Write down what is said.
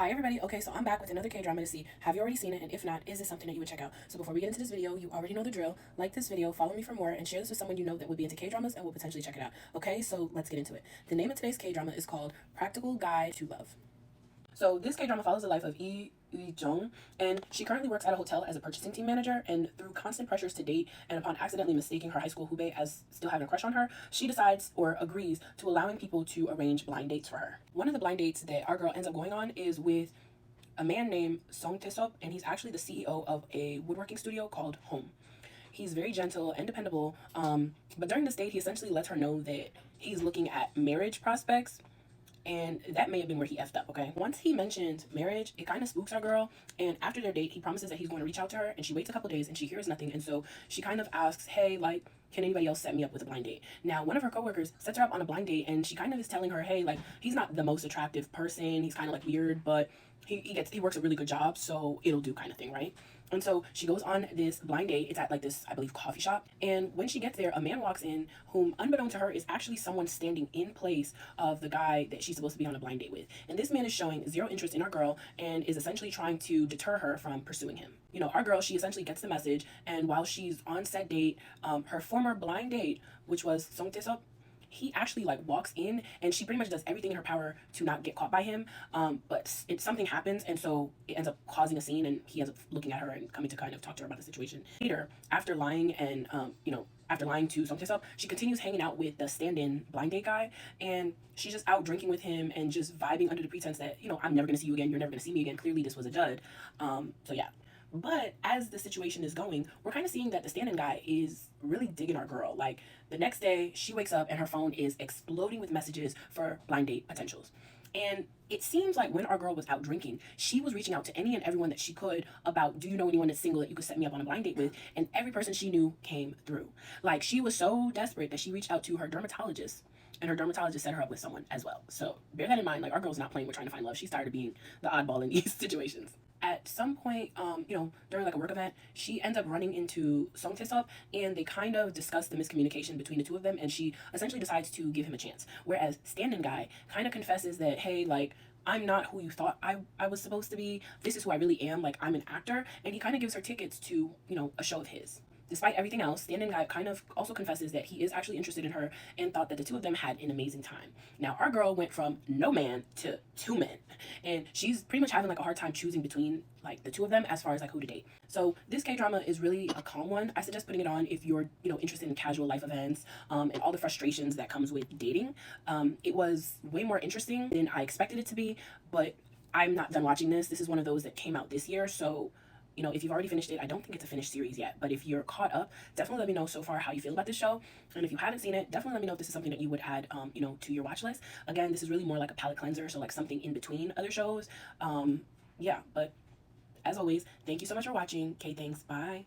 Hi everybody. Okay, so I'm back with another K-drama to see, have you already seen it, and if not, is this something that you would check out? So before we get into this video, you already know the drill. Like this video, follow me for more, and share this with someone you know that would be into K-dramas and will potentially check it out. Okay, so let's get into it. The name of today's K-drama is called Practical Guide to Love. So this K-drama follows the life of Jung, and she currently works at a hotel as a purchasing team manager, and through constant pressures to date and upon accidentally mistaking her high school hubei as still having a crush on her, she decides or agrees to allowing people to arrange blind dates for her. One of the blind dates that our girl ends up going on is with a man named Song Tae-sop, and he's actually the CEO of a woodworking studio called Home. He's very gentle and dependable, but during this date, he essentially lets her know that he's looking at marriage prospects, and that may have been where he effed up, okay? Once he mentioned marriage, it kind of spooks our girl, and after their date, he promises that he's going to reach out to her, and she waits a couple days, and she hears nothing, and so she kind of asks, hey, like, can anybody else set me up with a blind date? Now, one of her coworkers sets her up on a blind date, and she kind of is telling her, hey, like, he's not the most attractive person, he's kind of, like, weird, but he works a really good job, so it'll do kind of thing, right? And so she goes on this blind date. It's at like this, I believe, coffee shop. And when she gets there, a man walks in whom, unbeknown to her, is actually someone standing in place of the guy that she's supposed to be on a blind date with. And this man is showing zero interest in our girl and is essentially trying to deter her from pursuing him. You know, our girl, she essentially gets the message. And while she's on said date, her former blind date, which was Song Tae-sop, he actually like walks in, and she pretty much does everything in her power to not get caught by him, but something happens, and so it ends up causing a scene, and he ends up looking at her and coming to kind of talk to her about the situation. Later, after lying and after lying to Song Tae-sop, she continues hanging out with the stand-in blind date guy, and she's just out drinking with him and just vibing under the pretense that, you know, I'm never gonna see you again, you're never gonna see me again. Clearly this was a dud. So yeah. But as the situation is going, we're kind of seeing that the stand-in guy is really digging our girl. Like, the next day, she wakes up and her phone is exploding with messages for blind date potentials. And it seems like when our girl was out drinking, she was reaching out to any and everyone that she could about, do you know anyone that's single that you could set me up on a blind date with? And every person she knew came through. Like, she was so desperate that she reached out to her dermatologist, and her dermatologist set her up with someone as well. So bear that in mind. Like, our girl's not playing with trying to find love. She's tired of being the oddball in these situations. At some point, during like a work event, she ends up running into Song Tae-sop, and they kind of discuss the miscommunication between the two of them, and she essentially decides to give him a chance. Whereas stand-in guy kind of confesses that, hey, like, I'm not who you thought I was supposed to be. This is who I really am. Like, I'm an actor. And he kind of gives her tickets to, you know, a show of his. Despite everything else, stand-in guy kind of also confesses that he is actually interested in her and thought that the two of them had an amazing time. Now, our girl went from no man to two men, and she's pretty much having like a hard time choosing between like the two of them as far as like who to date. So this K-drama is really a calm one. I suggest putting it on if you're, you know, interested in casual life events and all the frustrations that comes with dating. It was way more interesting than I expected it to be, but I'm not done watching this. This is one of those that came out this year, so you know, if you've already finished it, I don't think it's a finished series yet, but if you're caught up, definitely let me know so far how you feel about this show. And if you haven't seen it, definitely let me know if this is something that you would add, to your watch list. Again, this is really more like a palate cleanser, so like something in between other shows. Yeah, but as always, thank you so much for watching. Okay, thanks. Bye.